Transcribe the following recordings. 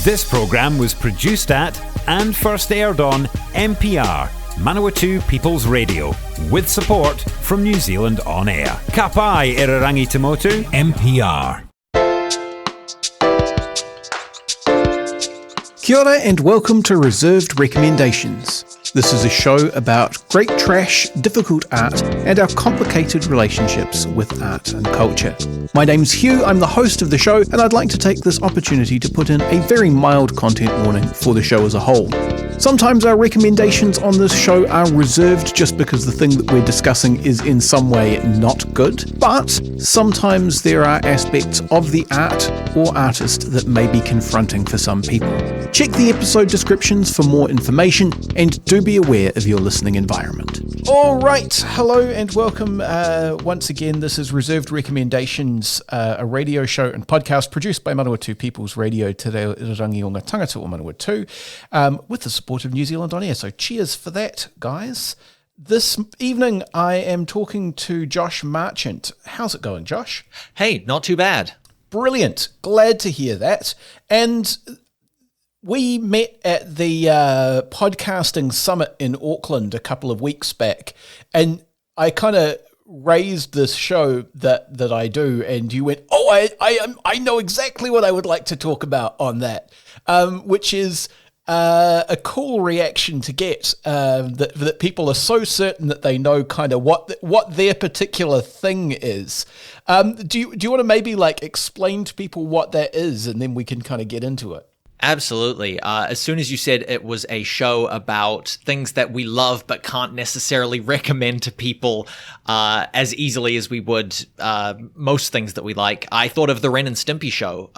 This programme was produced at and first aired on MPR, Manawatu People's Radio, with support from New Zealand On Air. Ka pai Irarangi Tamotu, MPR. Kia ora and welcome to Reserved Recommendations. This is a show about great trash, difficult art, and our complicated relationships with art and culture. My name's Hugh, I'm the host of the show, and I'd like to take this opportunity to put in a very mild content warning for the show as a whole. Sometimes our recommendations on this show are reserved just because the thing that we're discussing is in some way not good, but sometimes there are aspects of the art or artist that may be confronting for some people. Check the episode descriptions for more information, and do be aware of your listening environment. All right, hello and welcome once again. This is Reserved Recommendations, a radio show and podcast produced by Manawatu People's Radio Te Reo Irarangi o ngā tangata o Manawatu, with the support of New Zealand On Air. So cheers for that, guys. This evening I am talking to Josh Marchant. How's it going, Josh? Hey, not too bad. Brilliant. Glad to hear that. And we met at the podcasting summit in Auckland a couple of weeks back, and I kind of raised this show that I do, and you went, "Oh, I know exactly what I would like to talk about on that," which is a cool reaction to get, that people are so certain that they know kind of what their particular thing is. Do you want to maybe like explain to people what that is, and then we can kind of get into it? Absolutely. As soon as you said it was a show about things that we love but can't necessarily recommend to people as easily as we would most things that we like, I thought of the Ren and Stimpy show.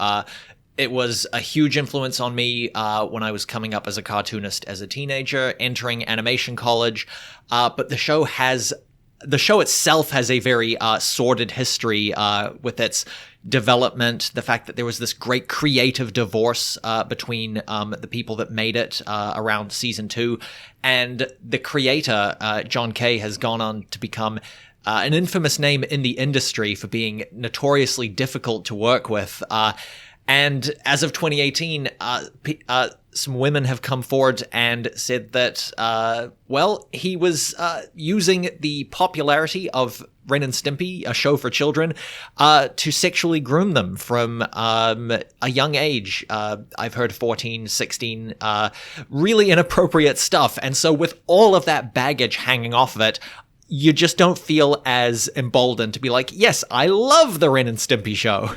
It was a huge influence on me when I was coming up as a cartoonist as a teenager, entering animation college. But the show itself has a very sordid history with its development, the fact that there was this great creative divorce between the people that made it around season 2, and the creator, John K, has gone on to become an infamous name in the industry for being notoriously difficult to work with. And as of 2018, some women have come forward and said that, he was using the popularity of Ren and Stimpy, a show for children, to sexually groom them from a young age. I've heard 14, 16, really inappropriate stuff. And so with all of that baggage hanging off of it, you just don't feel as emboldened to be like, yes, I love the Ren and Stimpy show.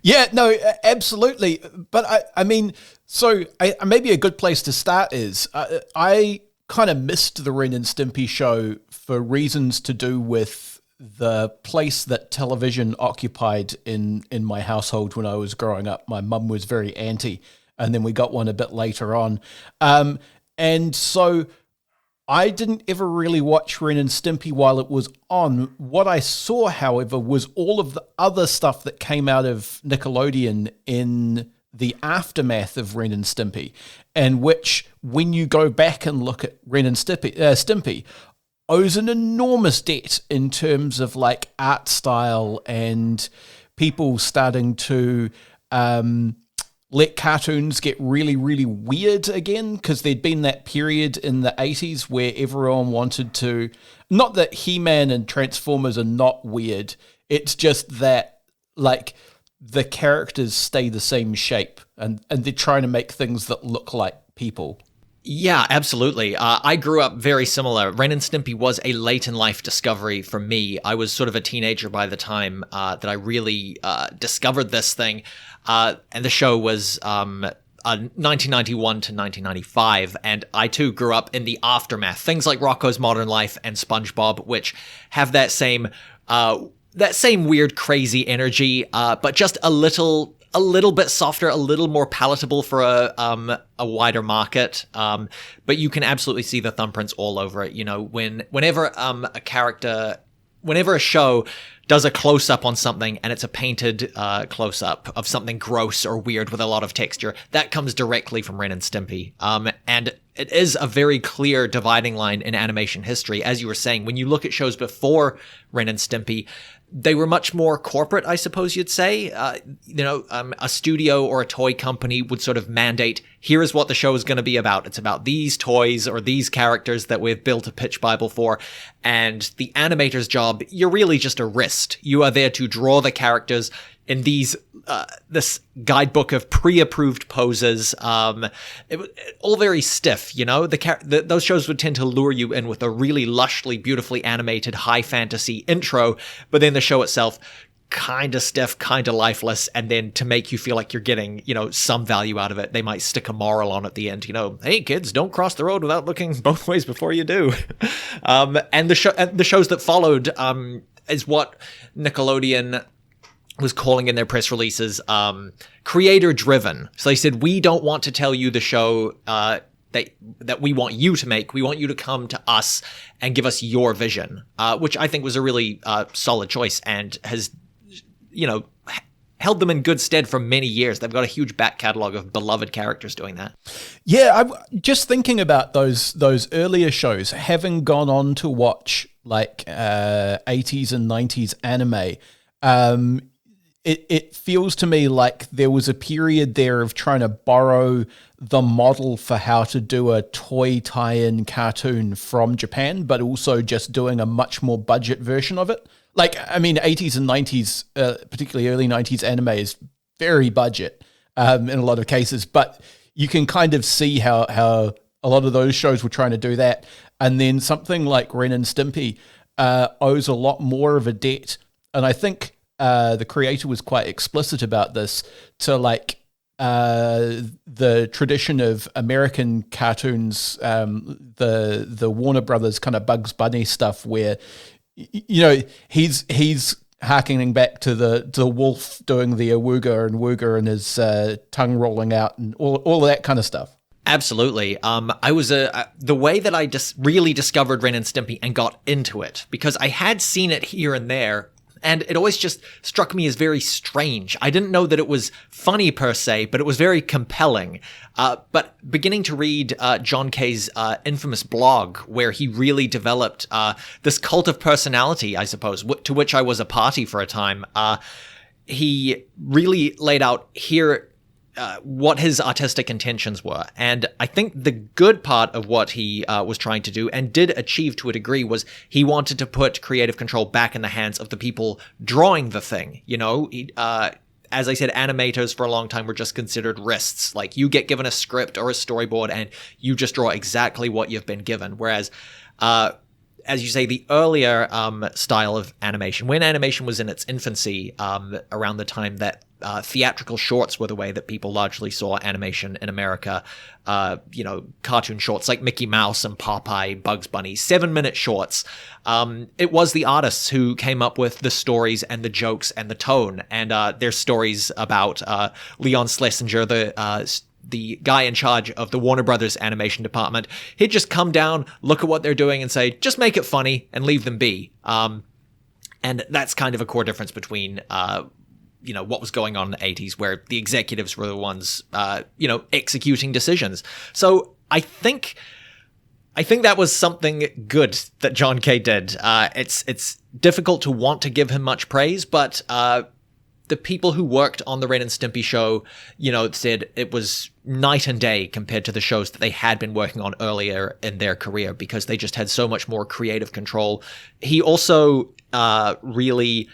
Yeah, no, absolutely. But I mean, so maybe a good place to start is I kind of missed the Ren and Stimpy show for reasons to do with the place that television occupied in my household when I was growing up. My mum was very anti, and then we got one a bit later on. And so I didn't ever really watch Ren and Stimpy while it was on. What I saw, however, was all of the other stuff that came out of Nickelodeon in the aftermath of Ren and Stimpy, and which, when you go back and look at Ren and Stimpy, owes an enormous debt in terms of like art style and people starting to let cartoons get really, really weird again, because there'd been that period in the 80s where everyone wanted to, not that He-Man and Transformers are not weird, it's just that like the characters stay the same shape and they're trying to make things that look like people. Yeah, absolutely. I grew up very similar. Ren and Stimpy was a late-in-life discovery for me. I was sort of a teenager by the time that I really discovered this thing. And the show was 1991 to 1995, and I too grew up in the aftermath. Things like Rocko's Modern Life and Spongebob, which have that same weird, crazy energy, but just a little bit softer, a little more palatable for a wider market. But you can absolutely see the thumbprints all over it. You know, whenever a show does a close-up on something and it's a painted close-up of something gross or weird with a lot of texture, that comes directly from Ren and Stimpy. And it is a very clear dividing line in animation history. As you were saying, when you look at shows before Ren and Stimpy, they were much more corporate, I suppose you'd say. A studio or a toy company would sort of mandate, here is what the show is going to be about. It's about these toys or these characters that we've built a pitch bible for. And the animator's job, you're really just a wrist. You are there to draw the characters in this guidebook of pre-approved poses, all very stiff, those shows would tend to lure you in with a really lushly, beautifully animated, high fantasy intro, but then the show itself kind of stiff, kind of lifeless, and then to make you feel like you're getting, some value out of it, they might stick a moral on at the end, hey kids, don't cross the road without looking both ways before you do. And the shows that followed is what Nickelodeon was calling in their press releases creator driven. So they said, we don't want to tell you the show that we want you to make. We want you to come to us and give us your vision, which I think was a really solid choice and has, held them in good stead for many years. They've got a huge back catalog of beloved characters doing that. Yeah, I'm just thinking about those earlier shows, having gone on to watch like 80s and 90s anime. It feels to me like there was a period there of trying to borrow the model for how to do a toy tie-in cartoon from Japan, but also just doing a much more budget version of it. Like, I mean, 80s and 90s, particularly early 90s anime is very budget in a lot of cases, but you can kind of see how a lot of those shows were trying to do that. And then something like Ren and Stimpy owes a lot more of a debt. And I think the creator was quite explicit about this to like the tradition of American cartoons, the Warner Brothers kind of Bugs Bunny stuff where, he's harkening back to the wolf doing the awooga and his tongue rolling out and all of that kind of stuff. Absolutely. I was the way that I really discovered Ren and Stimpy and got into it, because I had seen it here and there, and it always just struck me as very strange. I didn't know that it was funny per se, but it was very compelling. But beginning to read John K's infamous blog, where he really developed this cult of personality, I suppose, to which I was a party for a time, he really laid out here what his artistic intentions were. And I think the good part of what he was trying to do, and did achieve to a degree, was he wanted to put creative control back in the hands of the people drawing the thing. As I said, animators for a long time were just considered wrists. Like, you get given a script or a storyboard and you just draw exactly what you've been given. Whereas, as you say, the earlier style of animation, when animation was in its infancy, around the time that theatrical shorts were the way that people largely saw animation in America, cartoon shorts like Mickey Mouse and Popeye, Bugs Bunny, 7-minute shorts. It was the artists who came up with the stories and the jokes and the tone. And there's stories about Leon Schlesinger, the guy in charge of the Warner Brothers animation department. He'd just come down, look at what they're doing and say, just make it funny and leave them be. And that's kind of a core difference between what was going on in the 80s, where the executives were the ones, executing decisions. So I think that was something good that John K did. It's difficult to want to give him much praise, but the people who worked on the Ren and Stimpy show, said it was night and day compared to the shows that they had been working on earlier in their career, because they just had so much more creative control. He also really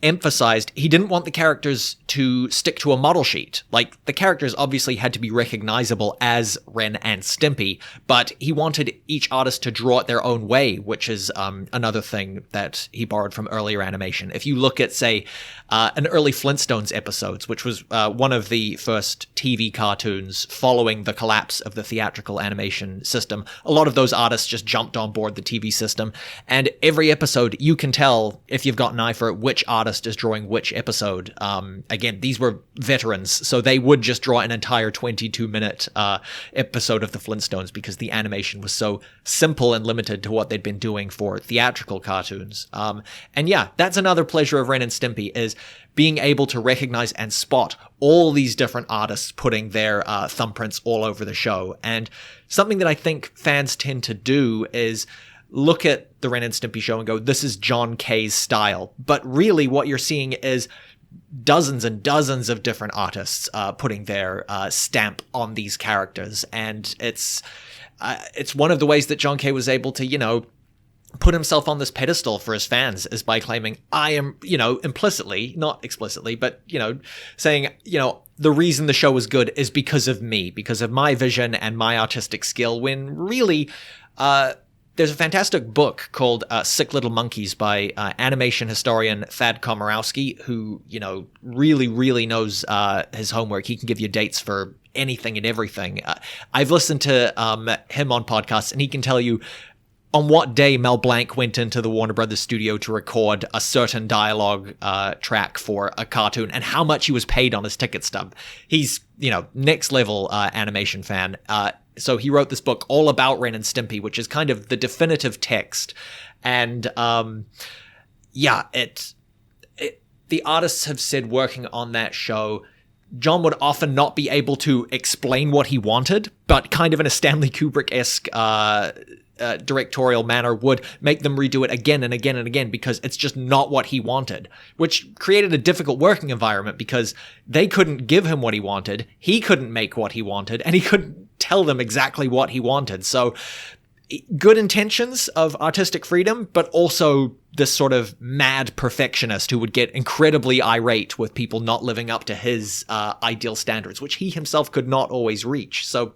emphasized he didn't want the characters to stick to a model sheet. Like, the characters obviously had to be recognizable as Ren and Stimpy, but he wanted each artist to draw it their own way, which is another thing that he borrowed from earlier animation. If you look at, say, an early Flintstones episodes, which was one of the first TV cartoons following the collapse of the theatrical animation system, a lot of those artists just jumped on board the TV system, and every episode you can tell, if you've got an eye for it, which artist is drawing which episode. Again, these were veterans, so they would just draw an entire 22-minute episode of the Flintstones, because the animation was so simple and limited to what they'd been doing for theatrical cartoons. And yeah, that's another pleasure of Ren and Stimpy, is being able to recognize and spot all these different artists putting their thumbprints all over the show. And something that I think fans tend to do is look at the Ren and Stimpy show and go, this is John K's style. But really what you're seeing is dozens and dozens of different artists putting their stamp on these characters. And it's one of the ways that John K was able to, put himself on this pedestal for his fans, is by claiming, I am, implicitly, not explicitly, but, saying, the reason the show is good is because of me, because of my vision and my artistic skill, when really, there's a fantastic book called Sick Little Monkeys by animation historian Thad Komorowski, who, really, really knows his homework. He can give you dates for anything and everything. I've listened to him on podcasts, and he can tell you on what day Mel Blanc went into the Warner Brothers studio to record a certain dialogue track for a cartoon and how much he was paid on his ticket stub. He's, next level animation fan. So he wrote this book all about Ren and Stimpy, which is kind of the definitive text. And the artists have said working on that show, John would often not be able to explain what he wanted, but kind of in a Stanley Kubrick-esque directorial manner would make them redo it again and again and again, because it's just not what he wanted, which created a difficult working environment because they couldn't give him what he wanted, he couldn't make what he wanted, and he couldn't tell them exactly what he wanted. So good intentions of artistic freedom, but also this sort of mad perfectionist who would get incredibly irate with people not living up to his ideal standards, which he himself could not always reach. So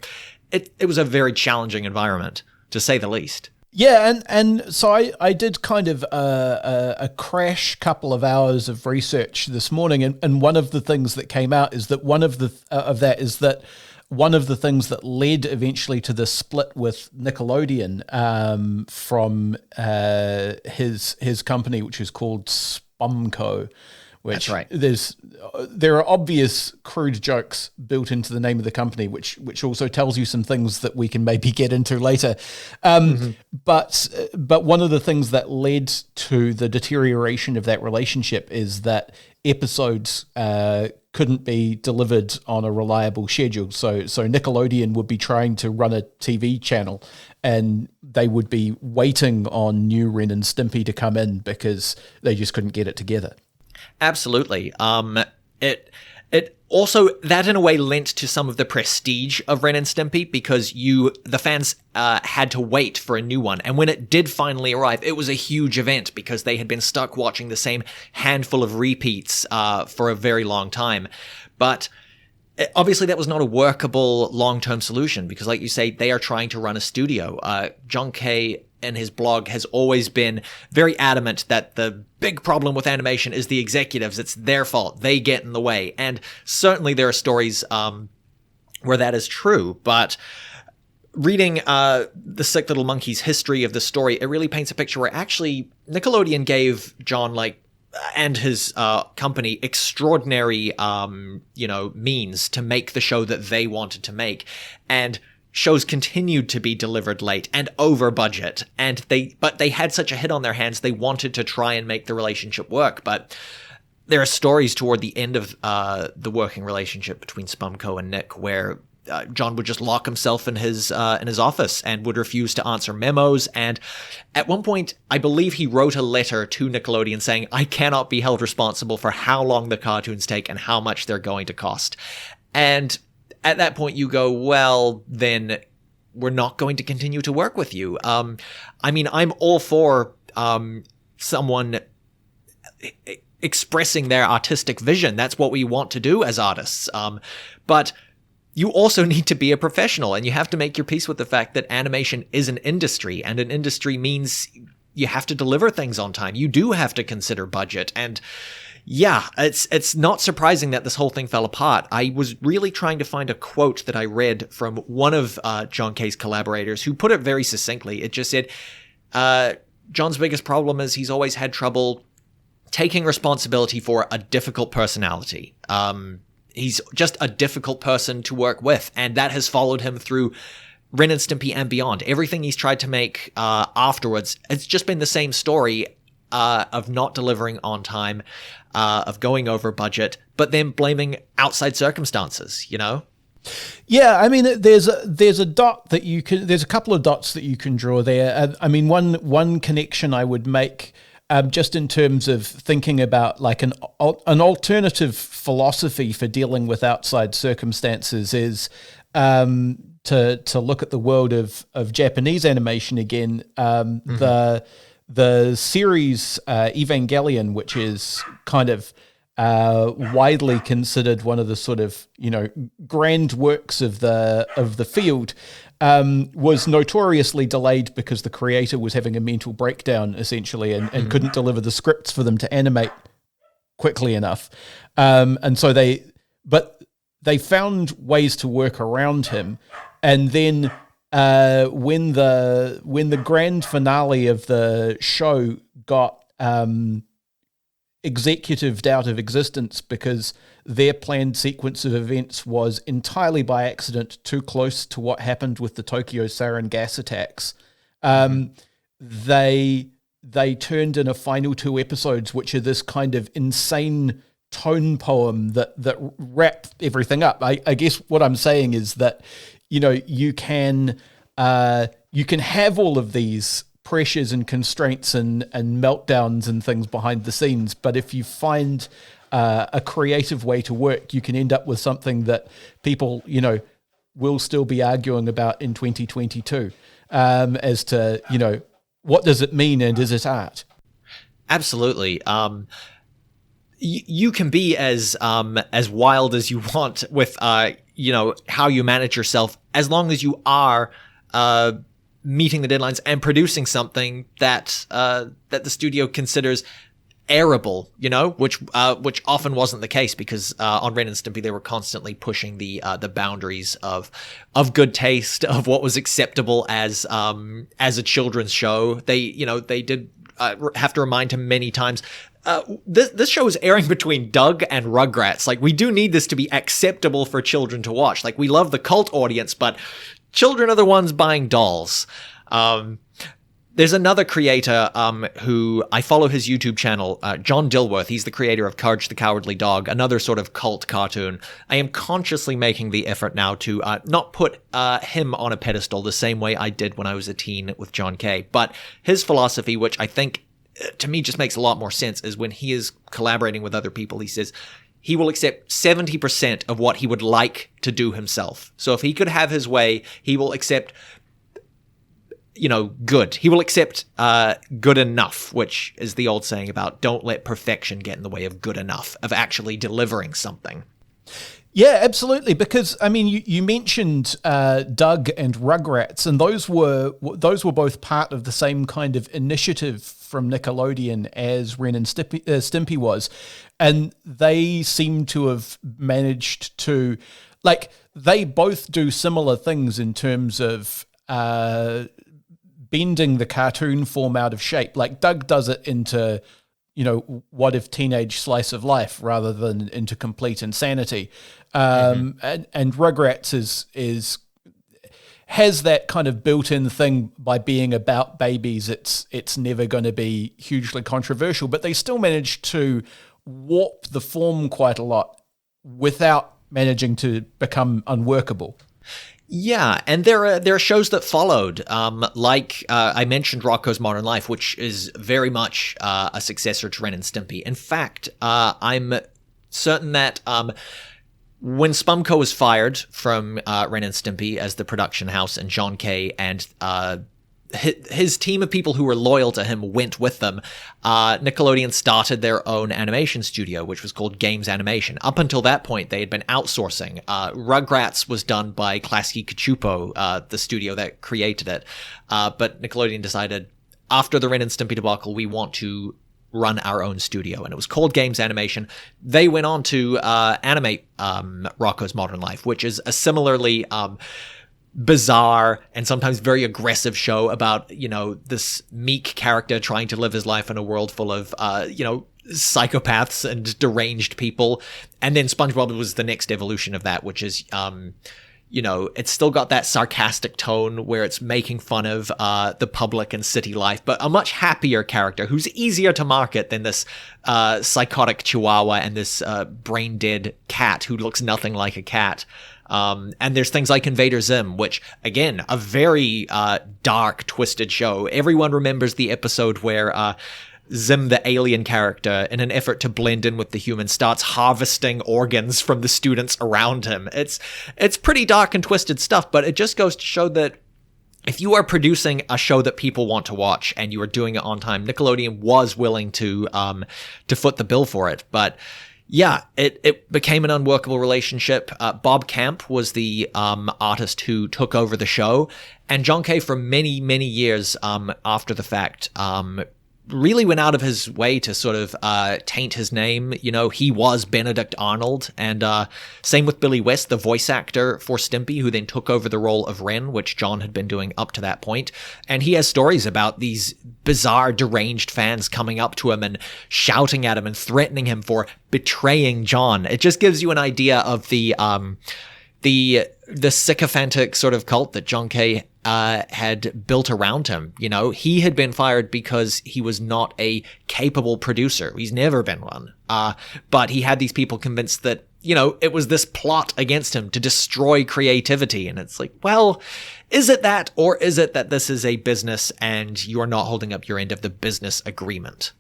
it was a very challenging environment, to say the least. Yeah, and so I did kind of a crash couple of hours of research this morning, and one of the things that came out is that one of the things that led eventually to the split with Nickelodeon from his company, which is called Spumco. Which That's right. There are obvious crude jokes built into the name of the company, which also tells you some things that we can maybe get into later. But one of the things that led to the deterioration of that relationship is that episodes couldn't be delivered on a reliable schedule. So Nickelodeon would be trying to run a TV channel, and they would be waiting on new Ren and Stimpy to come in because they just couldn't get it together. Absolutely. It also, that in a way lent to some of the prestige of Ren and Stimpy, because the fans had to wait for a new one. And when it did finally arrive, it was a huge event because they had been stuck watching the same handful of repeats for a very long time. But obviously that was not a workable long-term solution because, like you say, they are trying to run a studio. John K. in his blog has always been very adamant that the big problem with animation is the executives. It's their fault. They get in the way. And certainly there are stories where that is true. But reading the Sick Little Monkeys' history of the story, it really paints a picture where actually Nickelodeon gave John, and his company extraordinary, means to make the show that they wanted to make. And shows continued to be delivered late and over budget, but they had such a hit on their hands, they wanted to try and make the relationship work. But there are stories toward the end of the working relationship between Spumco and Nick where John would just lock himself in his office and would refuse to answer memos. And at one point, I believe he wrote a letter to Nickelodeon saying, I cannot be held responsible for how long the cartoons take and how much they're going to cost. And at that point, you go, well, then we're not going to continue to work with you. I'm all for someone expressing their artistic vision. That's what we want to do as artists. But you also need to be a professional, and you have to make your peace with the fact that animation is an industry, and an industry means you have to deliver things on time. You do have to consider budget. And yeah, it's not surprising that this whole thing fell apart. I was really trying to find a quote that I read from one of John K's collaborators who put it very succinctly. It just said, John's biggest problem is he's always had trouble taking responsibility for a difficult personality. He's just a difficult person to work with, and that has followed him through Ren and Stimpy and beyond. Everything he's tried to make afterwards, it's just been the same story of not delivering on time, of going over budget, but then blaming outside circumstances, Yeah, I mean, there's a dot that you can. There's a couple of dots that you can draw there. I mean, one connection I would make, just in terms of thinking about like an alternative philosophy for dealing with outside circumstances, is to look at the world of Japanese animation again. The series Evangelion, which is kind of widely considered one of the sort of, grand works of the field, was notoriously delayed because the creator was having a mental breakdown essentially, and couldn't deliver the scripts for them to animate quickly enough. And so they found ways to work around him. And then when the grand finale of the show got executived out of existence because their planned sequence of events was entirely by accident too close to what happened with the Tokyo sarin gas attacks, they turned in a final 2 episodes, which are this kind of insane tone poem that wrap everything up. I guess what I'm saying is that, you can have all of these pressures and constraints and meltdowns and things behind the scenes, but if you find a creative way to work, you can end up with something that people, will still be arguing about in 2022, as to, what does it mean and is it art? Absolutely. You can be as wild as you want with how you manage yourself, as long as you are meeting the deadlines and producing something that the studio considers airable, which often wasn't the case, because on Ren and Stimpy they were constantly pushing the boundaries of good taste, of what was acceptable as a children's show. They did have to remind him many times. This show is airing between Doug and Rugrats. Like, we do need this to be acceptable for children to watch. Like, we love the cult audience, but children are the ones buying dolls. There's another creator who I follow his YouTube channel, John Dilworth. He's the creator of Courage the Cowardly Dog, another sort of cult cartoon. I am consciously making the effort now to not put him on a pedestal the same way I did when I was a teen with John Kay. But his philosophy, which I think to me just makes a lot more sense, is when he is collaborating with other people, he says he will accept 70% of what he would like to do himself. So if he could have his way, he will accept, good. He will accept good enough, which is the old saying about don't let perfection get in the way of good enough, of actually delivering something. Yeah, absolutely. Because I mean, you mentioned Doug and Rugrats, and those were both part of the same kind of initiative from Nickelodeon as Ren and Stimpy was, and they seem to have managed to, they both do similar things in terms of bending the cartoon form out of shape. Like, Doug does it into, what if teenage slice of life rather than into complete insanity. And Rugrats has that kind of built-in thing by being about babies. It's never going to be hugely controversial, but they still manage to warp the form quite a lot without managing to become unworkable. Yeah, and there are shows that followed, I mentioned Rocko's Modern Life, which is very much a successor to Ren and Stimpy. In fact, I'm certain that when Spumco was fired from Ren and Stimpy as the production house, and John Kay and his team of people who were loyal to him went with them, Nickelodeon started their own animation studio, which was called Games Animation. Up until that point, they had been outsourcing. Rugrats was done by Klasky Csupo, the studio that created it. But Nickelodeon decided, after the Ren and Stimpy debacle, we want to run our own studio, and it was called Games Animation. They went on to animate Rocko's Modern Life, which is a similarly bizarre and sometimes very aggressive show about, this meek character trying to live his life in a world full of, psychopaths and deranged people. And then SpongeBob was the next evolution of that, which is, it's still got that sarcastic tone where it's making fun of the public and city life, but a much happier character who's easier to market than this psychotic chihuahua and this brain-dead cat who looks nothing like a cat. And there's things like Invader Zim, which, again, a very dark, twisted show. Everyone remembers the episode where Zim, the alien character, in an effort to blend in with the humans, starts harvesting organs from the students around him. It's pretty dark and twisted stuff, but it just goes to show that if you are producing a show that people want to watch and you are doing it on time, Nickelodeon was willing to foot the bill for it. But yeah, it became an unworkable relationship. Bob Camp was the artist who took over the show, and John K, for many, many years after the fact, really went out of his way to sort of taint his name. You know, he was Benedict Arnold, and same with Billy West, the voice actor for Stimpy, who then took over the role of Ren, which John had been doing up to that point. And he has stories about these bizarre, deranged fans coming up to him and shouting at him and threatening him for betraying John. It just gives you an idea of the sycophantic sort of cult that John K had built around him. You know, he had been fired because he was not a capable producer. He's never been one. But he had these people convinced that, you know, it was this plot against him to destroy creativity. And it's like, well, is it that, or is it that this is a business and you are not holding up your end of the business agreement?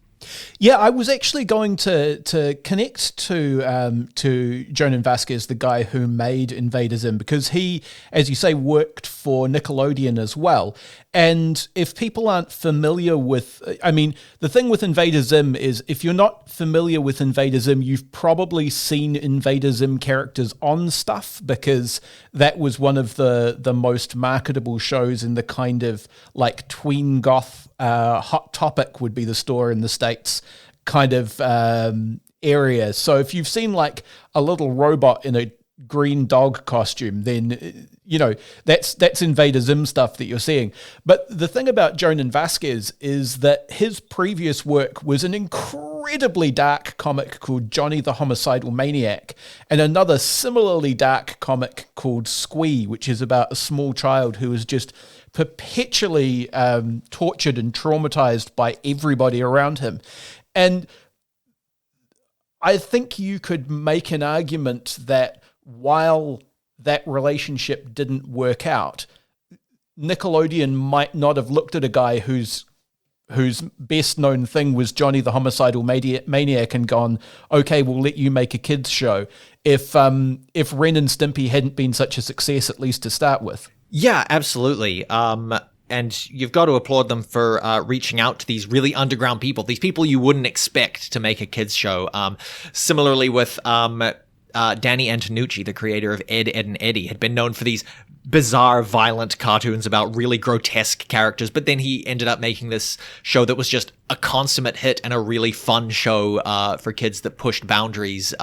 Yeah, I was actually going to connect to Jonan Vasquez, the guy who made Invader Zim, because he, as you say, worked for Nickelodeon as well. And if people aren't familiar with, I mean, the thing with Invader Zim is if you're not familiar with Invader Zim, you've probably seen Invader Zim characters on stuff, because that was one of the most marketable shows in the kind of like tween goth, Hot Topic would be the store in the States kind of area. So if you've seen like a little robot in a green dog costume, then you know that's Invader Zim stuff that you're seeing. But the thing about Jonan Vasquez is that his previous work was an incredibly dark comic called Johnny the Homicidal Maniac, and another similarly dark comic called Squee, which is about a small child who is just perpetually tortured and traumatized by everybody around him. And I think you could make an argument that while that relationship didn't work out, Nickelodeon might not have looked at a guy whose best known thing was Johnny the Homicidal Maniac and gone, okay, we'll let you make a kids show, if Ren and Stimpy hadn't been such a success, at least to start with. Yeah, absolutely. And you've got to applaud them for reaching out to these really underground people, these people you wouldn't expect to make a kids show. Similarly with Danny Antonucci, the creator of Ed, Edd and Eddy, had been known for these bizarre, violent cartoons about really grotesque characters, but then he ended up making this show that was just a consummate hit and a really fun show for kids that pushed boundaries.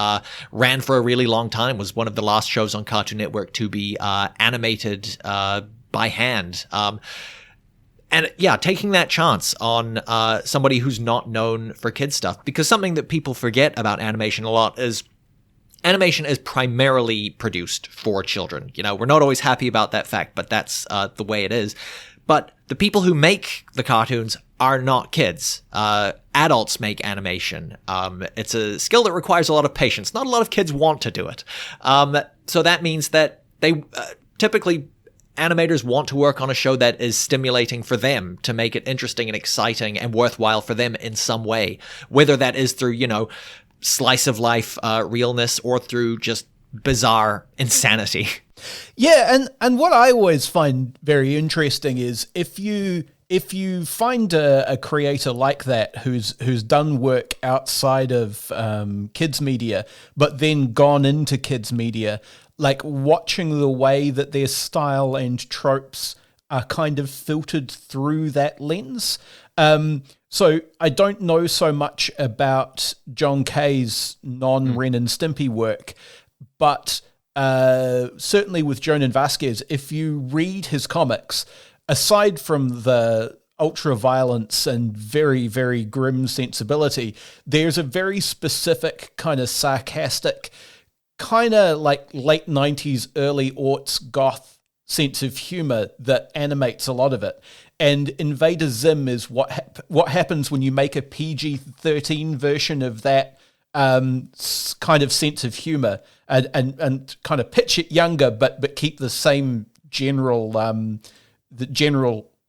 Ran for a really long time, was one of the last shows on Cartoon Network to be animated by hand. And yeah, taking that chance on somebody who's not known for kids stuff, because something that people forget about animation a lot is animation is primarily produced for children. You know, we're not always happy about that fact, but that's the way it is. But the people who make the cartoons are not kids. Adults make animation. It's a skill that requires a lot of patience. Not a lot of kids want to do it. So that means that they typically animators want to work on a show that is stimulating for them, to make it interesting and exciting and worthwhile for them in some way, whether that is through, you know, slice of life realness or through just bizarre insanity. Yeah, and what I always find very interesting is if you find a creator like that who's done work outside of kids media but then gone into kids media, like watching the way that their style and tropes are kind of filtered through that lens. So I don't know so much about John K's non-Ren and Stimpy work, but certainly with Jonan Vasquez, if you read his comics, aside from the ultra-violence and very, very grim sensibility, there's a very specific kind of sarcastic, kind of like late 90s, early aughts goth sense of humor that animates a lot of it. And Invader Zim is what happens when you make a PG-13 version of that kind of sense of humor and kind of pitch it younger, but keep the same general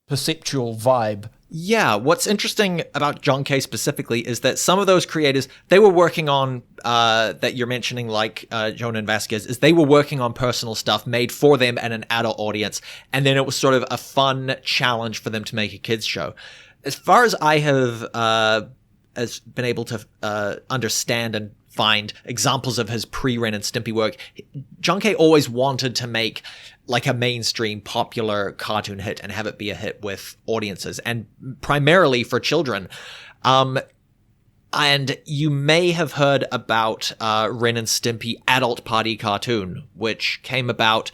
perceptual vibe. Yeah, what's interesting about John K specifically is that some of those creators, they were working on, that you're mentioning, like Jonan Vasquez, is they were working on personal stuff made for them and an adult audience, and then it was sort of a fun challenge for them to make a kids show. As far as I have been able to understand and find examples of his pre-Ren and Stimpy work, John K always wanted to make like a mainstream popular cartoon hit and have it be a hit with audiences, and primarily for children. And you may have heard about Ren and Stimpy Adult Party Cartoon, which came about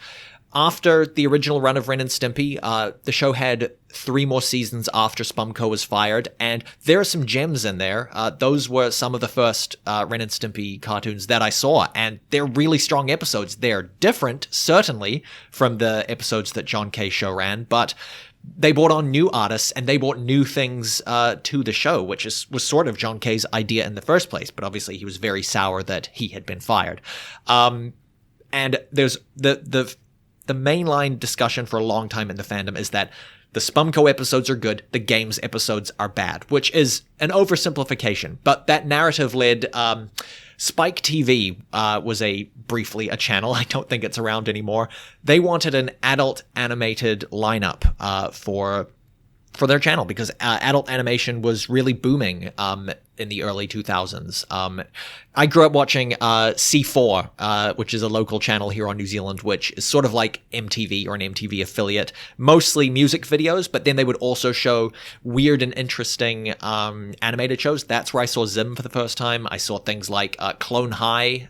after the original run of Ren and Stimpy. The show had 3 more seasons after Spumco was fired, and there are some gems in there. Those were some of the first Ren and Stimpy cartoons that I saw, and they're really strong episodes. They're different, certainly, from the episodes that John K. show ran, but they brought on new artists, and they brought new things to the show, which was sort of John K.'s idea in the first place, but obviously he was very sour that he had been fired. And there's the mainline discussion for a long time in the fandom is that the Spumco episodes are good, the games episodes are bad, which is an oversimplification. But that narrative led Spike TV was briefly a channel. I don't think it's around anymore. They wanted an adult animated lineup for their channel because adult animation was really booming in the early 2000s. I grew up watching C4, which is a local channel here on New Zealand, which is sort of like MTV or an MTV affiliate, mostly music videos, but then they would also show weird and interesting animated shows. That's where I saw Zim for the first time. I saw things like Clone High,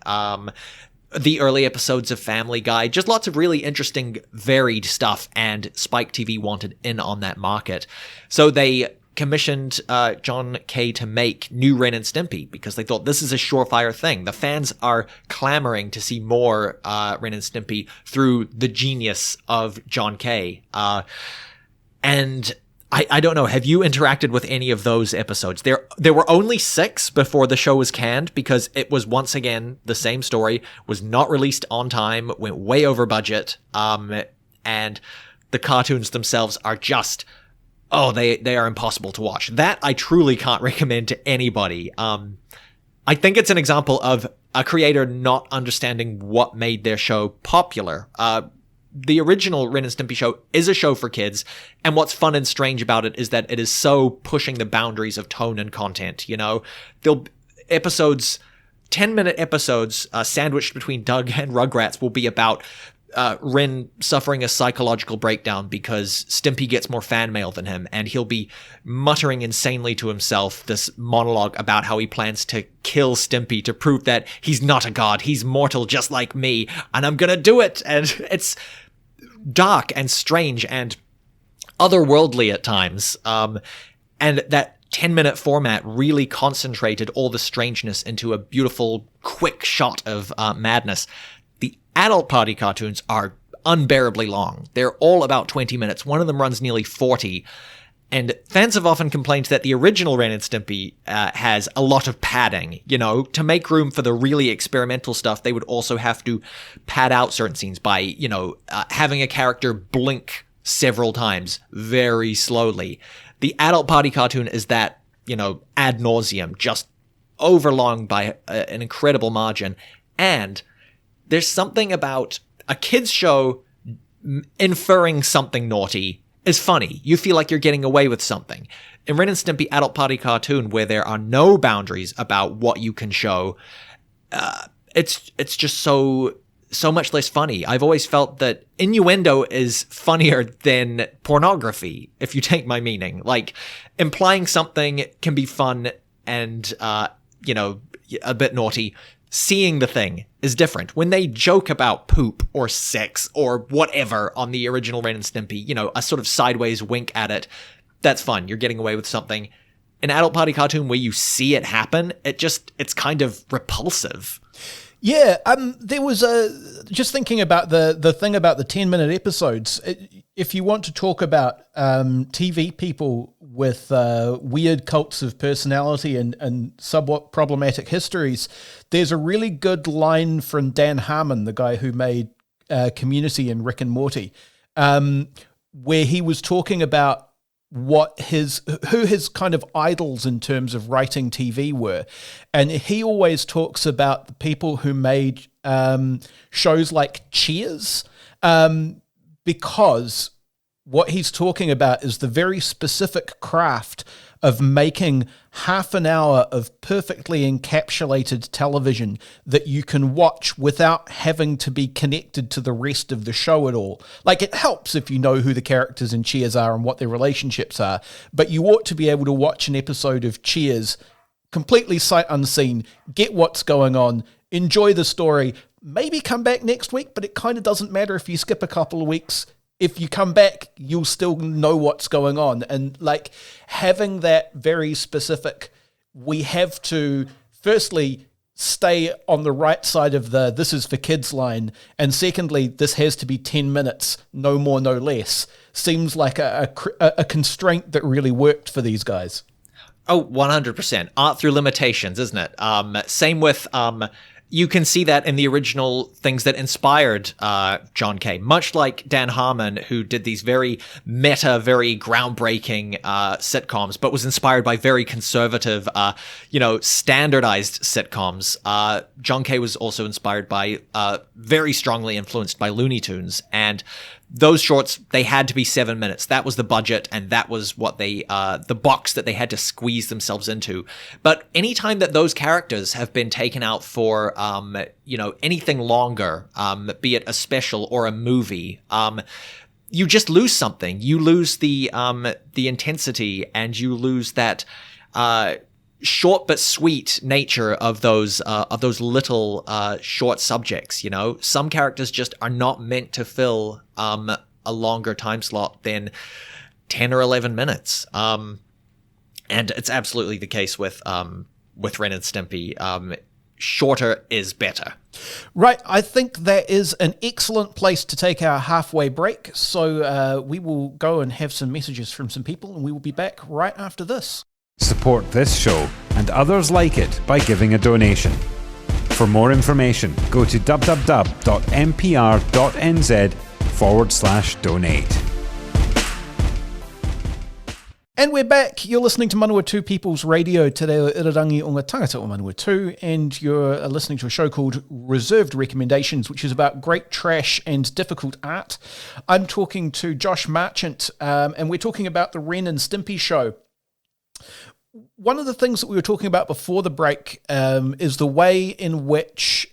the early episodes of Family Guy, just lots of really interesting, varied stuff, and Spike TV wanted in on that market. So they commissioned John K. to make new Ren and Stimpy because they thought this is a surefire thing. The fans are clamoring to see more Ren and Stimpy through the genius of John K. And I don't know, have you interacted with any of those episodes? There were only 6 before the show was canned because it was once again the same story, was not released on time, went way over budget, and the cartoons themselves are just, they are impossible to watch. That I truly can't recommend to anybody. I think it's an example of a creator not understanding what made their show popular. The original Ren and Stimpy show is a show for kids, and what's fun and strange about it is that it is so pushing the boundaries of tone and content, you know? There'll episodes, 10-minute episodes sandwiched between Doug and Rugrats will be about Ren suffering a psychological breakdown because Stimpy gets more fan mail than him, and he'll be muttering insanely to himself this monologue about how he plans to kill Stimpy to prove that he's not a god, he's mortal just like me, and I'm gonna do it. And it's dark and strange and otherworldly at times. And that 10-minute format really concentrated all the strangeness into a beautiful, quick shot of madness. The adult party cartoons are unbearably long. They're all about 20 minutes. One of them runs nearly 40. And fans have often complained that the original Ren and Stimpy has a lot of padding. You know, to make room for the really experimental stuff, they would also have to pad out certain scenes by, having a character blink several times very slowly. The adult party cartoon is that, ad nauseum, just overlong by an incredible margin. And there's something about a kid's show inferring something naughty is funny. You feel like you're getting away with something. In Ren and Stimpy Adult Party Cartoon, where there are no boundaries about what you can show, it's just so much less funny. I've always felt that innuendo is funnier than pornography, if you take my meaning. Like, implying something can be fun and, a bit naughty. Seeing the thing is different. When they joke about poop or sex or whatever on the original Ren and Stimpy, a sort of sideways wink at it, that's fun. You're getting away with something. An adult party cartoon where you see it happen, it's kind of repulsive. Yeah, there was just thinking about the thing about the 10-minute episodes. If you want to talk about TV people with weird cults of personality and somewhat problematic histories, there's a really good line from Dan Harmon, the guy who made Community and Rick and Morty, where he was talking about who his kind of idols in terms of writing TV were. And he always talks about the people who made shows like Cheers, because what he's talking about is the very specific craft of making half an hour of perfectly encapsulated television that you can watch without having to be connected to the rest of the show at all. Like, it helps if you know who the characters in Cheers are and what their relationships are, but you ought to be able to watch an episode of Cheers completely sight unseen, get what's going on, enjoy the story, maybe come back next week, but it kind of doesn't matter if you skip a couple of weeks. If you come back, you'll still know what's going on. And like having that very specific, we have to firstly stay on the right side of the this is for kids line, and secondly, this has to be 10 minutes, no more, no less, seems like a constraint that really worked for these guys. Oh, 100%. Art through limitations, isn't it? Same with... You can see that in the original things that inspired John K. Much like Dan Harmon, who did these very meta, very groundbreaking sitcoms, but was inspired by very conservative, standardized sitcoms. John K. was also inspired by, very strongly influenced by Looney Tunes, and those shorts, they had to be 7 minutes. That was the budget, and that was what they, the box that they had to squeeze themselves into. But anytime that those characters have been taken out for, anything longer, be it a special or a movie, you just lose something. You lose the intensity, and you lose that, short but sweet nature of those little short subjects. You know, some characters just are not meant to fill a longer time slot than 10 or 11 minutes. And it's absolutely the case with Ren and Stimpy. Shorter is better. Right, I think that is an excellent place to take our halfway break. So we will go and have some messages from some people, and we will be back right after this. Support this show and others like it by giving a donation. For more information, go to www.mpr.nz/donate. And we're back. You're listening to Manawatu People's Radio. Today, Irarangi o ngā tangata o Manawatu, and you're listening to a show called Reserved Recommendations, which is about great trash and difficult art. I'm talking to Josh Marchant, and we're talking about the Ren and Stimpy show. One of the things that we were talking about before the break is the way in which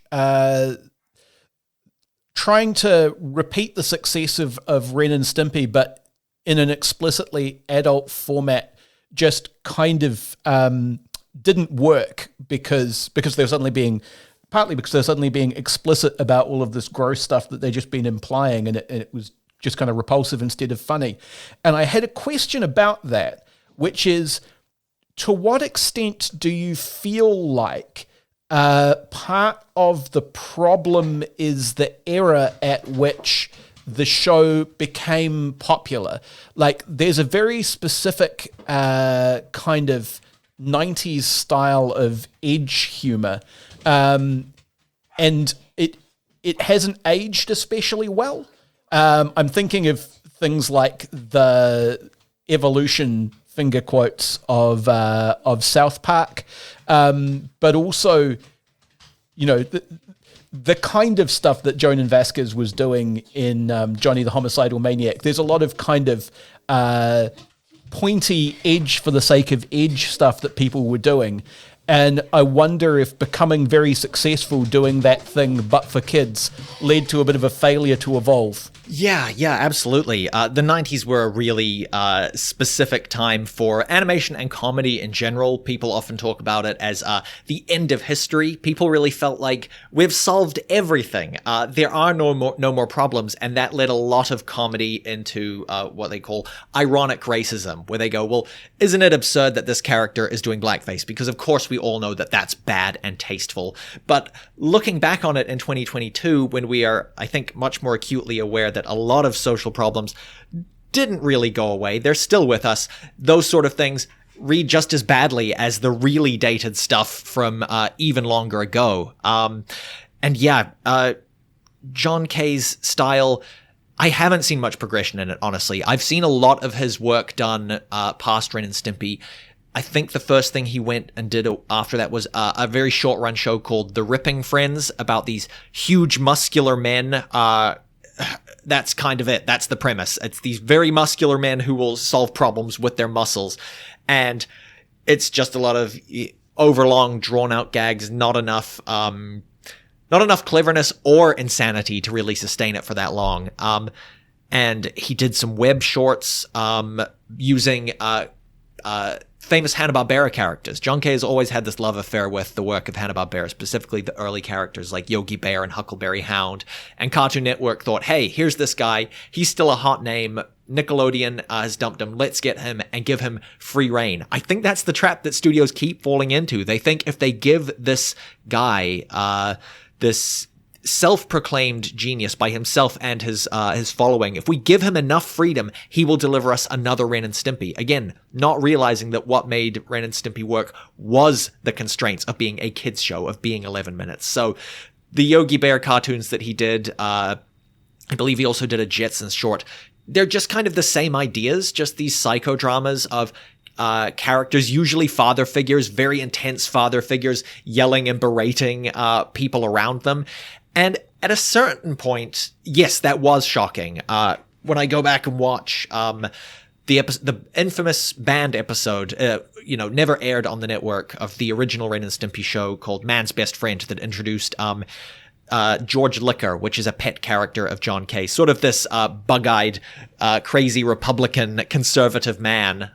trying to repeat the success of Ren and Stimpy, but in an explicitly adult format, just kind of didn't work because they're suddenly being explicit about all of this gross stuff that they've just been implying, and it was just kind of repulsive instead of funny. And I had a question about that, which is, to what extent do you feel like part of the problem is the era at which the show became popular? Like, there's a very specific kind of 90s style of edge humor, and it hasn't aged especially well. I'm thinking of things like the evolution finger quotes of South Park, but also, you know, the kind of stuff that Jonan Vasquez was doing in Johnny the Homicidal Maniac. There's a lot of kind of pointy edge for the sake of edge stuff that people were doing. And I wonder if becoming very successful doing that thing but for kids led to a bit of a failure to evolve. Yeah, absolutely. The 90s were a really specific time for animation and comedy in general. People often talk about it as the end of history. People really felt like we've solved everything. There are no more problems, and that led a lot of comedy into what they call ironic racism, where they go, well, isn't it absurd that this character is doing blackface? Because of course we all know that that's bad and tasteful. But looking back on it in 2022, when we are, I think, much more acutely aware that a lot of social problems didn't really go away. They're still with us. Those sort of things read just as badly as the really dated stuff from even longer ago. John K's style, I haven't seen much progression in it, honestly. I've seen a lot of his work done past Ren and Stimpy. I think the first thing he went and did after that was a very short-run show called The Ripping Friends, about these huge muscular men. That's kind of it. That's the premise. It's these very muscular men who will solve problems with their muscles. And it's just a lot of overlong, drawn-out gags, not enough cleverness or insanity to really sustain it for that long. And he did some web shorts using famous Hanna-Barbera characters. John K has always had this love affair with the work of Hanna-Barbera, specifically the early characters like Yogi Bear and Huckleberry Hound. And Cartoon Network thought, hey, here's this guy. He's still a hot name. Nickelodeon has dumped him. Let's get him and give him free reign. I think that's the trap that studios keep falling into. They think if they give this guy, this self-proclaimed genius by himself and his following, if we give him enough freedom, he will deliver us another Ren and Stimpy. Again, not realizing that what made Ren and Stimpy work was the constraints of being a kids show, of being 11 minutes. So the Yogi Bear cartoons that he did, I believe he also did a Jetsons short. They're just kind of the same ideas, just these psychodramas of characters, usually father figures, very intense father figures, yelling and berating people around them. And at a certain point, yes, that was shocking. When I go back and watch the infamous banned episode, never aired on the network, of the original Ren and Stimpy show called Man's Best Friend, that introduced George Liquor, which is a pet character of John K. Sort of this bug-eyed, crazy Republican conservative man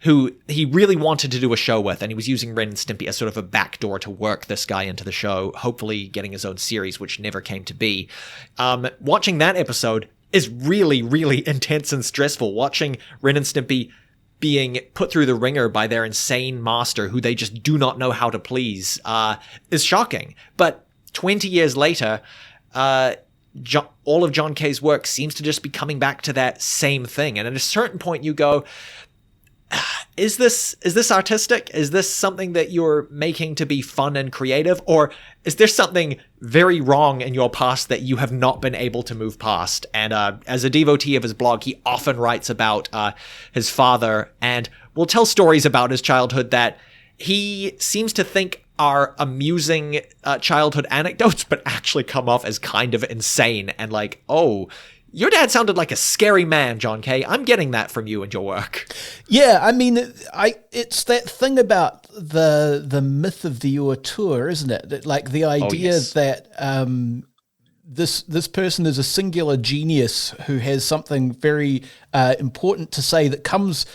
who he really wanted to do a show with, and he was using Ren and Stimpy as sort of a backdoor to work this guy into the show, hopefully getting his own series, which never came to be. Watching that episode is really, really intense and stressful. Watching Ren and Stimpy being put through the ringer by their insane master, who they just do not know how to please, is shocking. But 20 years later, all of John K's work seems to just be coming back to that same thing. And at a certain point you go, is this artistic? Is this something that you're making to be fun and creative? Or is there something very wrong in your past that you have not been able to move past? And as a devotee of his blog, he often writes about his father and will tell stories about his childhood that he seems to think are amusing childhood anecdotes, but actually come off as kind of insane and like, oh, your dad sounded like a scary man, John K. I'm getting that from you and your work. Yeah, I mean, it's that thing about the myth of the auteur, isn't it? Like the idea that this person is a singular genius who has something very important to say that comes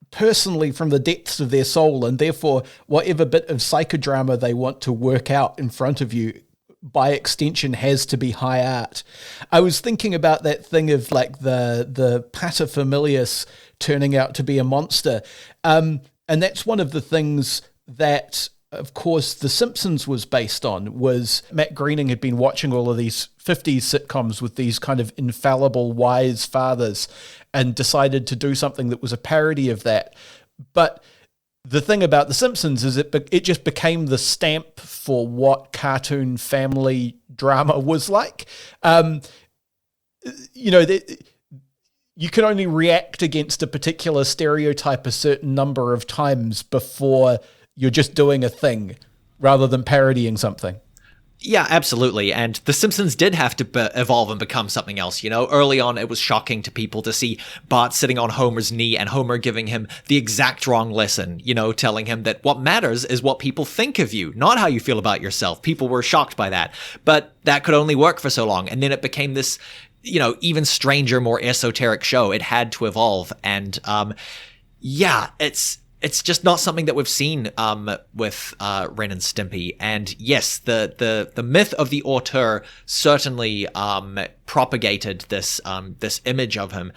personally from the depths of their soul, and therefore whatever bit of psychodrama they want to work out in front of you, by extension, has to be high art. I was thinking about that thing of like the paterfamilias turning out to be a monster. And that's one of the things that, of course, The Simpsons was based on, was Matt Groening had been watching all of these 50s sitcoms with these kind of infallible, wise fathers and decided to do something that was a parody of that. But the thing about The Simpsons is it just became the stamp for what cartoon family drama was like. You can only react against a particular stereotype a certain number of times before you're just doing a thing rather than parodying something. Yeah, absolutely. And The Simpsons did have to evolve and become something else. Early on, it was shocking to people to see Bart sitting on Homer's knee and Homer giving him the exact wrong lesson, telling him that what matters is what people think of you, not how you feel about yourself. People were shocked by that. But that could only work for so long. And then it became this, even stranger, more esoteric show. It had to evolve. And it's just not something that we've seen with Ren and Stimpy. And yes, the myth of the auteur certainly propagated this image of him.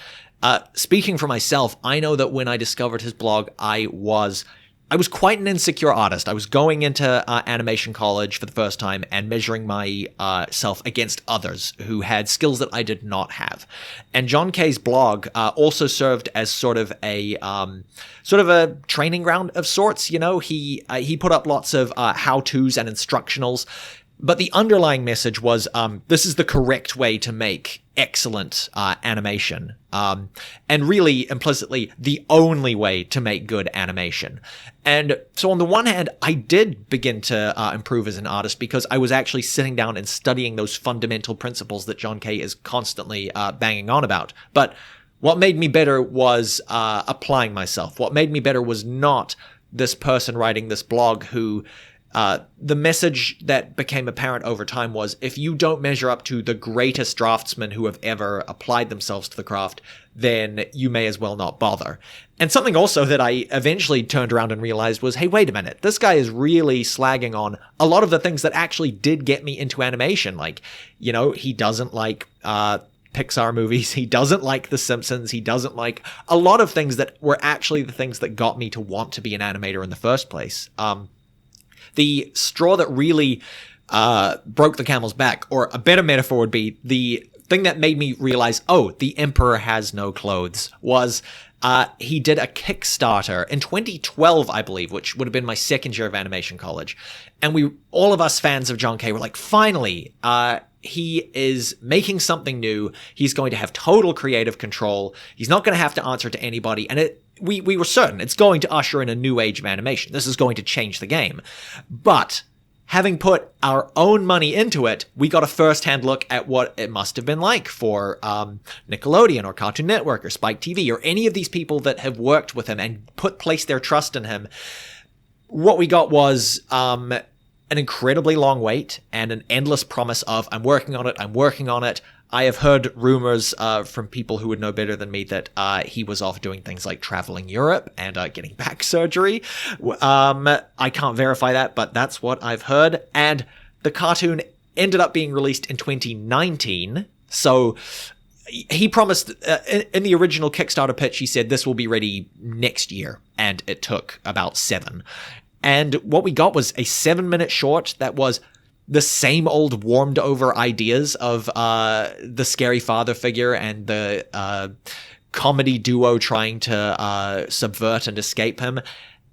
Speaking for myself, I know that when I discovered his blog, I was I was quite an insecure artist. I was going into animation college for the first time and measuring myself against others who had skills that I did not have. And John K's blog also served as sort of a training ground of sorts. You know, he put up lots of how-tos and instructionals. But the underlying message was, this is the correct way to make excellent animation. And really, implicitly, the only way to make good animation. And so on the one hand, I did begin to improve as an artist because I was actually sitting down and studying those fundamental principles that John K is constantly banging on about. But what made me better was applying myself. What made me better was not this person writing this blog who... the message that became apparent over time was, if you don't measure up to the greatest draftsmen who have ever applied themselves to the craft, then you may as well not bother. And something also that I eventually turned around and realized was, hey, wait a minute, this guy is really slagging on a lot of the things that actually did get me into animation. Like, you know, he doesn't like Pixar movies, he doesn't like The Simpsons, he doesn't like a lot of things that were actually the things that got me to want to be an animator in the first place. The straw that really broke the camel's back, or a better metaphor would be the thing that made me realize, oh, the emperor has no clothes, was he did a Kickstarter in 2012, I believe, which would have been my second year of animation college. And all of us fans of John K were like, finally, he is making something new. He's going to have total creative control. He's not going to have to answer to anybody. And we were certain it's going to usher in a new age of animation. This is going to change the game. But having put our own money into it, we got a first-hand look at what it must have been like for Nickelodeon or Cartoon Network or Spike TV or any of these people that have worked with him and placed their trust in him. What we got was an incredibly long wait and an endless promise of, I'm working on it. I have heard rumors from people who would know better than me that he was off doing things like traveling Europe and getting back surgery. I can't verify that, but that's what I've heard. And the cartoon ended up being released in 2019. So he promised, in the original Kickstarter pitch, he said this will be ready next year. And it took about 7. And what we got was a 7-minute short that was the same old warmed over ideas of the scary father figure and the comedy duo trying to subvert and escape him.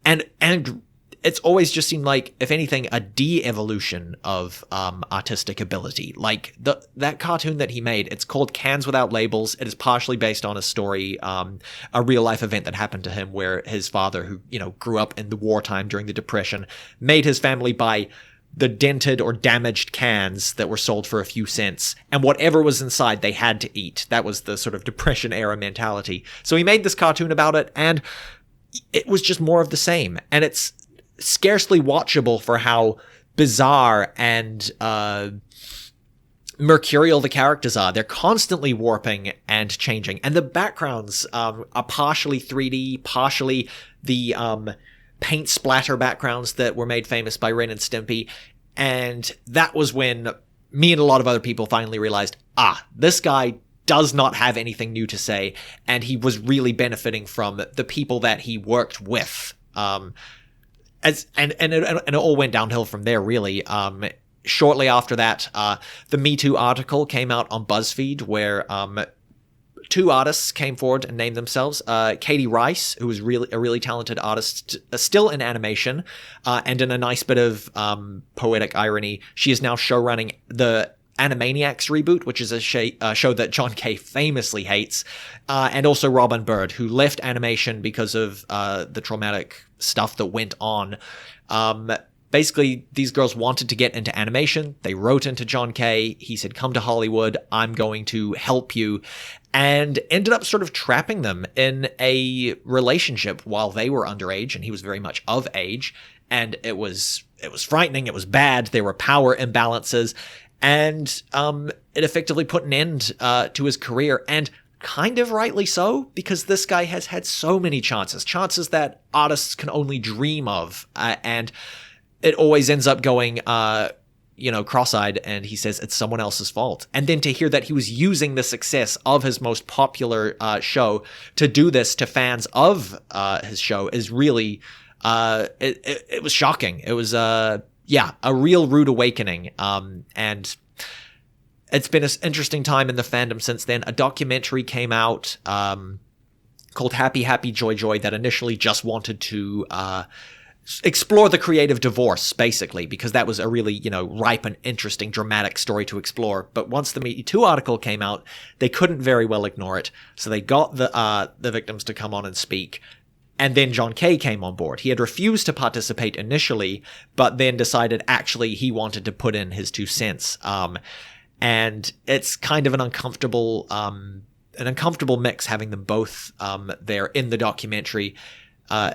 And it's always just seemed like, if anything, a de-evolution of artistic ability. Like that cartoon that he made, it's called Cans Without Labels. It is partially based on a story, a real life event that happened to him where his father, who, you know, grew up in the wartime during the Depression, made his family buy the dented or damaged cans that were sold for a few cents, and whatever was inside they had to eat. That was the sort of Depression era mentality. So he made this cartoon about it, and it was just more of the same. And it's scarcely watchable for how bizarre and mercurial the characters are. They're constantly warping and changing, and the backgrounds are partially 3D, partially the paint splatter backgrounds that were made famous by Ren and Stimpy. And that was when me and a lot of other people finally realized, this guy does not have anything new to say, and he was really benefiting from the people that he worked with. And it all went downhill from there, really. Shortly after that, the Me Too article came out on BuzzFeed, where 2 artists came forward and named themselves. Katie Rice, who was a really talented artist, still in animation, and in a nice bit of poetic irony, she is now showrunning the Animaniacs reboot, which is a show that John K famously hates, and also Robin Bird, who left animation because of the traumatic stuff that went on. Basically, these girls wanted to get into animation. They wrote into John K. He said, come to Hollywood. I'm going to help you. And ended up sort of trapping them in a relationship while they were underage, and he was very much of age. And it was frightening. It was bad. There were power imbalances. And it effectively put an end to his career. And kind of rightly so, because this guy has had so many chances that artists can only dream of. And it always ends up going, cross-eyed, and he says it's someone else's fault. And then to hear that he was using the success of his most popular show to do this to fans of his show is really It was shocking. It was a real rude awakening. And it's been an interesting time in the fandom since then. A documentary came out called Happy Happy Joy Joy that initially just wanted to explore the creative divorce, basically, because that was a really, ripe and interesting, dramatic story to explore. But once the Me Too article came out, they couldn't very well ignore it. So they got the victims to come on and speak. And then John K. came on board. He had refused to participate initially, but then decided actually he wanted to put in his 2 cents. And it's kind of an uncomfortable mix having them both there in the documentary.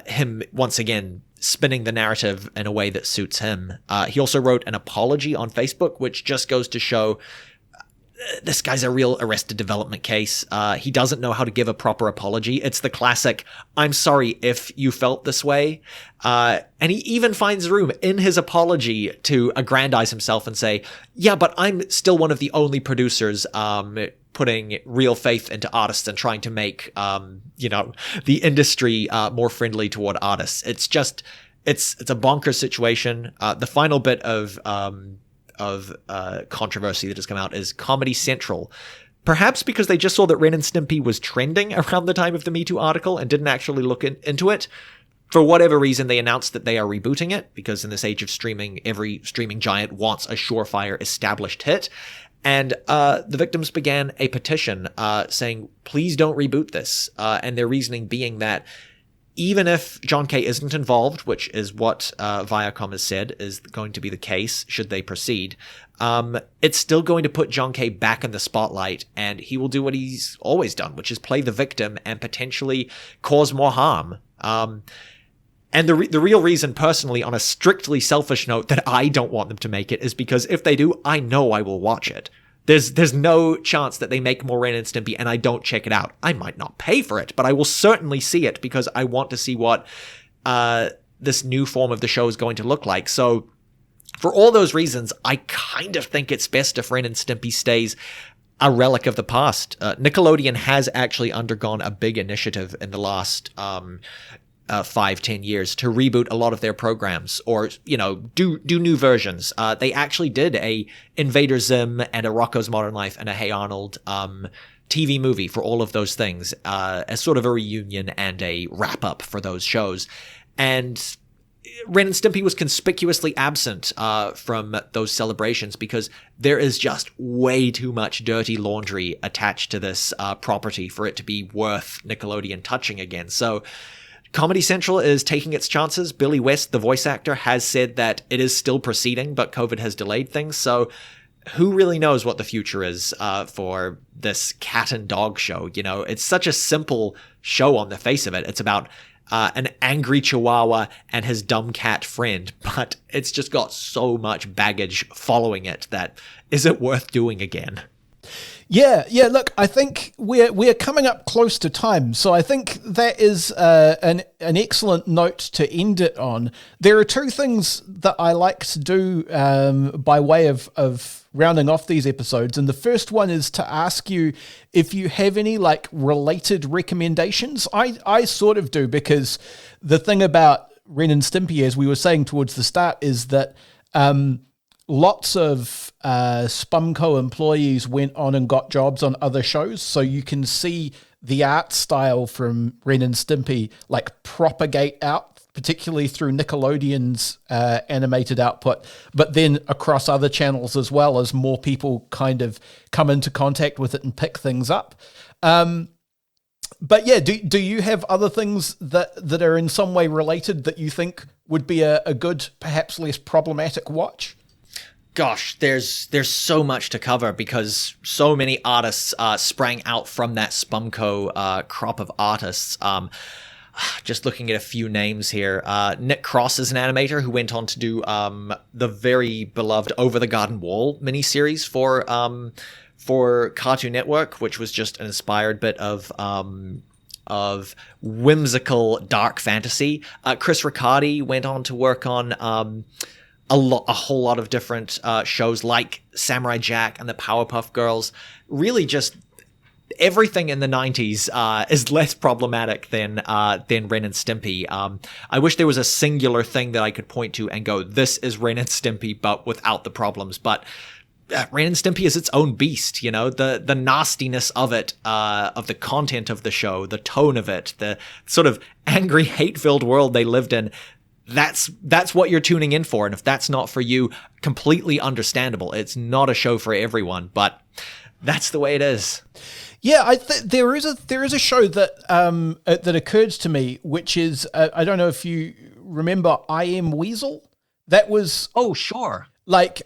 Him, once again, spinning the narrative in a way that suits him. He also wrote an apology on Facebook, which just goes to show this guy's a real Arrested Development case. He doesn't know how to give a proper apology. It's the classic, I'm sorry if you felt this way. And he even finds room in his apology to aggrandize himself and say, yeah, but I'm still one of the only producers putting real faith into artists and trying to make, the industry more friendly toward artists. It's just, it's a bonkers situation. The final bit of controversy that has come out is Comedy Central. Perhaps because they just saw that Ren and Stimpy was trending around the time of the Me Too article and didn't actually look into it. For whatever reason, they announced that they are rebooting it, because in this age of streaming, every streaming giant wants a surefire established hit. And the victims began a petition saying, please don't reboot this. And their reasoning being that even if John K. isn't involved, which is what Viacom has said is going to be the case should they proceed, it's still going to put John K. back in the spotlight, and he will do what he's always done, which is play the victim and potentially cause more harm. And the real reason, personally, on a strictly selfish note, that I don't want them to make it is because if they do, I know I will watch it. There's no chance that they make more Ren and Stimpy and I don't check it out. I might not pay for it, but I will certainly see it because I want to see what this new form of the show is going to look like. So for all those reasons, I kind of think it's best if Ren and Stimpy stays a relic of the past. Nickelodeon has actually undergone a big initiative in the last 5-10 years to reboot a lot of their programs, or do new versions. They actually did a Invader Zim and a Rocko's Modern Life and a Hey Arnold TV movie for all of those things, as sort of a reunion and a wrap up for those shows. And Ren and Stimpy was conspicuously absent from those celebrations because there is just way too much dirty laundry attached to this property for it to be worth Nickelodeon touching again. So Comedy Central is taking its chances. Billy West, the voice actor, has said that it is still proceeding, but COVID has delayed things. So who really knows what the future is for this cat and dog show? It's such a simple show on the face of it. It's about an angry chihuahua and his dumb cat friend, but it's just got so much baggage following it that is it worth doing again? Yeah. Look, I think we're coming up close to time, so I think that is an excellent note to end it on. There are 2 things that I like to do by way of rounding off these episodes, and the first one is to ask you if you have any related recommendations. I sort of do, because the thing about Ren and Stimpy, as we were saying towards the start, is that lots of Spumco employees went on and got jobs on other shows, so you can see the art style from Ren and Stimpy propagate out, particularly through Nickelodeon's animated output, but then across other channels as well, as more people kind of come into contact with it and pick things up. But yeah, do you have other things that are in some way related that you think would be a good, perhaps less problematic watch? Gosh, there's so much to cover because so many artists sprang out from that Spumco crop of artists. Just looking at a few names here. Nick Cross is an animator who went on to do the very beloved Over the Garden Wall miniseries for Cartoon Network, which was just an inspired bit of whimsical dark fantasy. Chris Riccardi went on to work on a whole lot of different shows like Samurai Jack and the Powerpuff Girls. Really just everything in the 90s is less problematic than Ren and Stimpy. I wish there was a singular thing that I could point to and go, this is Ren and Stimpy, but without the problems. But Ren and Stimpy is its own beast, you know, the nastiness of it, of the content of the show, the tone of it, the sort of angry, hate-filled world they lived in. That's what you're tuning in for. And if that's not for you, completely understandable. It's not a show for everyone, but that's the way it is. Yeah, there is a show that that occurred to me, which is I don't know if you remember I Am Weasel. That was sure, like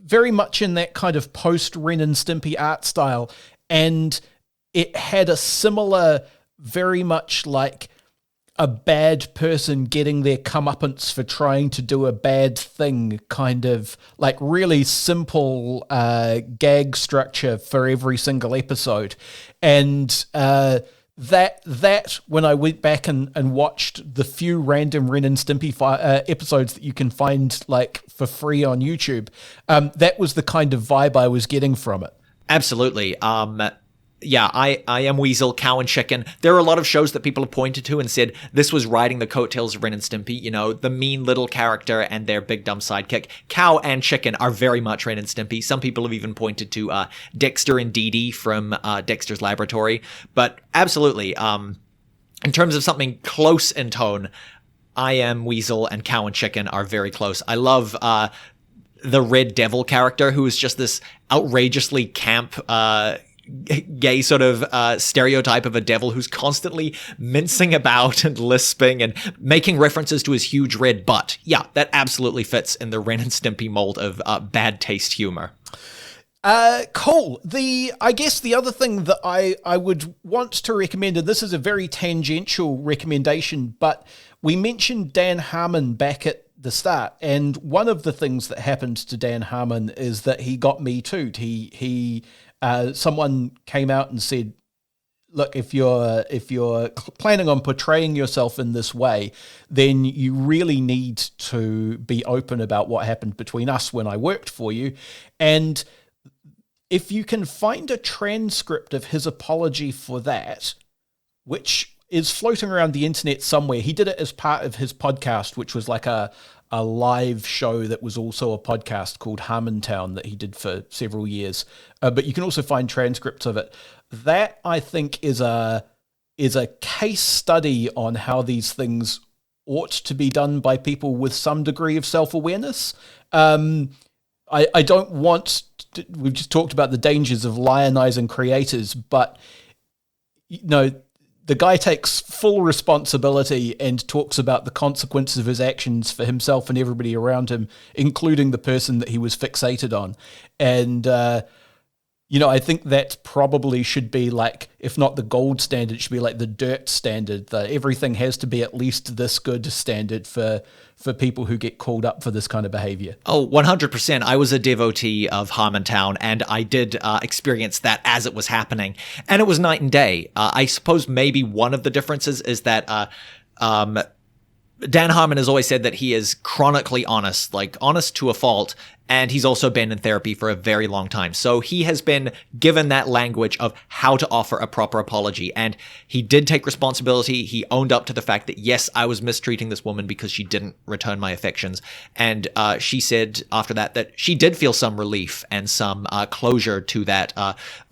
very much in that kind of post Ren and Stimpy art style, and it had a similar, very much like a bad person getting their comeuppance for trying to do a bad thing, kind of like really simple gag structure for every single episode. And that when I went back and watched the few random Ren and Stimpy episodes that you can find like for free on YouTube, that was the kind of vibe I was getting from it. Absolutely. Yeah, I Am Weasel, Cow and Chicken. There are a lot of shows that people have pointed to and said this was riding the coattails of Ren and Stimpy, you know, the mean little character and their big dumb sidekick. Cow and Chicken are very much Ren and Stimpy. Some people have even pointed to Dexter and Dee Dee from Dexter's Laboratory. But absolutely, in terms of something close in tone, I Am Weasel and Cow and Chicken are very close. I love the Red Devil character, who is just this outrageously camp gay sort of stereotype of a devil who's constantly mincing about and lisping and making references to his huge red butt. Yeah, that absolutely fits in the Ren and Stimpy mold of bad taste humor. Cool. I guess the other thing that I would want to recommend, and this is a very tangential recommendation, but we mentioned Dan Harmon back at the start, and one of the things that happened to Dan Harmon is that he got Me Too'd. Someone came out and said, look, if you're planning on portraying yourself in this way, then you really need to be open about what happened between us when I worked for you. And if you can find a transcript of his apology for that, which is floating around the internet somewhere. He did it as part of his podcast, which was like a live show that was also a podcast called Harmontown that he did for several years. But you can also find transcripts of it. That, I think, is a case study on how these things ought to be done by people with some degree of self-awareness. I don't want to, we've just talked about the dangers of lionizing creators, but the guy takes full responsibility and talks about the consequences of his actions for himself and everybody around him, including the person that he was fixated on. And, I think that probably should be like, if not the gold standard, it should be like the dirt standard. Everything has to be at least this good standard for people who get called up for this kind of behavior. Oh, 100%. I was a devotee of Harmontown, and I did experience that as it was happening. And it was night and day. I suppose maybe one of the differences is that Dan Harmon has always said that he is chronically honest, like honest to a fault, and he's also been in therapy for a very long time. So he has been given that language of how to offer a proper apology, and he did take responsibility. He owned up to the fact that, yes, I was mistreating this woman because she didn't return my affections. And she said after that she did feel some relief and some closure to that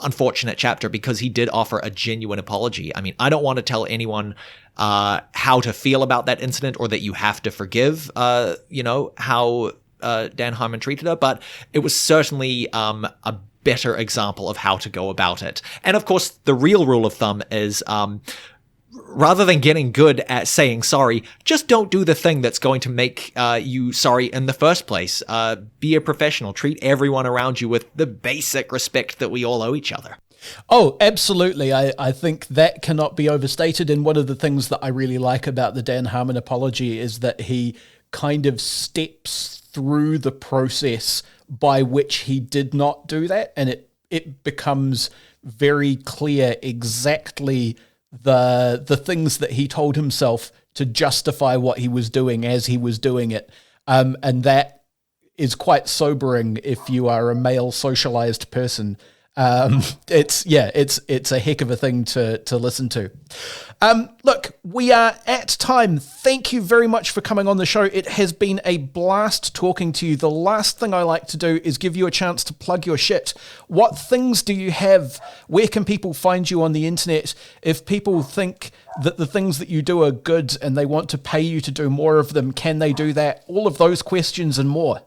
unfortunate chapter because he did offer a genuine apology. I mean, I don't want to tell anyone how to feel about that incident or that you have to forgive, how Dan Harmon treated her, but it was certainly a better example of how to go about it. And of course, the real rule of thumb is rather than getting good at saying sorry, just don't do the thing that's going to make you sorry in the first place. Be a professional. Treat everyone around you with the basic respect that we all owe each other. Oh, absolutely. I think that cannot be overstated. And one of the things that I really like about the Dan Harmon apology is that he kind of steps through the process by which he did not do that. And it becomes very clear exactly the things that he told himself to justify what he was doing as he was doing it. And that is quite sobering if you are a male socialized person. It's a heck of a thing to listen to. Look, we are at time. Thank you very much for coming on the show. It has been a blast talking to you. The last thing I like to do is give you a chance to plug your shit. What things do you have? Where can people find you on the internet? If people think that the things that you do are good and they want to pay you to do more of them, can they do that? All of those questions and more.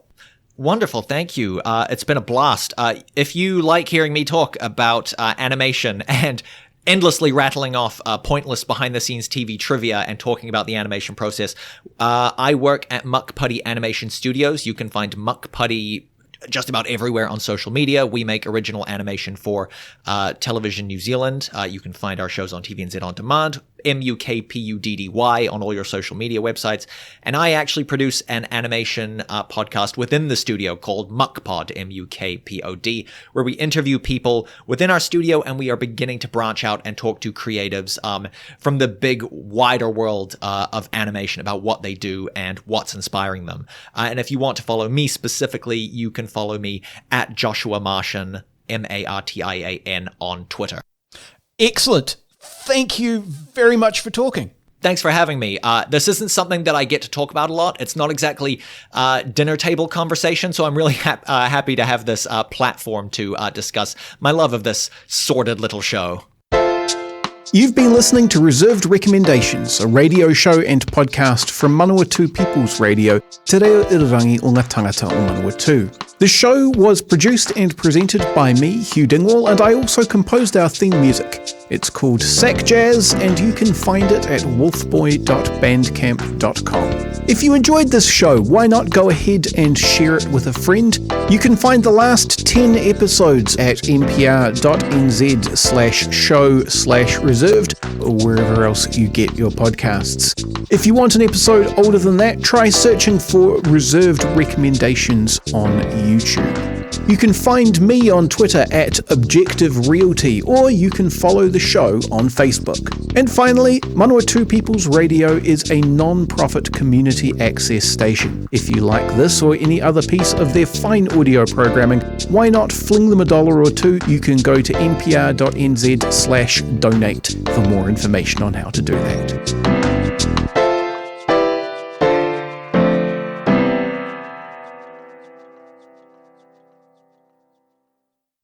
Wonderful. Thank you. It's been a blast. If you like hearing me talk about animation and endlessly rattling off pointless behind-the-scenes TV trivia and talking about the animation process, I work at Muck Putty Animation Studios. You can find Muck Putty just about everywhere on social media. We make original animation for Television New Zealand. You can find our shows on TVNZ On Demand, MUKPUDDY on all your social media websites. And I actually produce an animation podcast within the studio called MuckPod, MUKPOD, where we interview people within our studio, and we are beginning to branch out and talk to creatives from the big, wider world of animation about what they do and what's inspiring them. And if you want to follow me specifically, you can follow me at Joshua Marchant, Martian, on Twitter. Excellent. Thank you very much for talking. Thanks for having me. This isn't something that I get to talk about a lot. It's not exactly dinner table conversation, so I'm really happy to have this platform to discuss my love of this sordid little show. You've been listening to Reserved Recommendations, a radio show and podcast from Manawatu People's Radio, Te Reo Irirangi o ngā tangata o Manawatu. The show was produced and presented by me, Hugh Dingwall, and I also composed our theme music. It's called Sack Jazz, and you can find it at wolfboy.bandcamp.com. If you enjoyed this show, why not go ahead and share it with a friend? You can find the last 10 episodes at npr.nz/show/reserved, or wherever else you get your podcasts. If you want an episode older than that, try searching for Reserved Recommendations on YouTube. You can find me on Twitter at Objective Realty, or you can follow the show on Facebook. And finally, Manawatu People's Radio is a non-profit community access station. If you like this or any other piece of their fine audio programming, why not fling them $1 or $2? You can go to npr.nz/donate for more information on how to do that.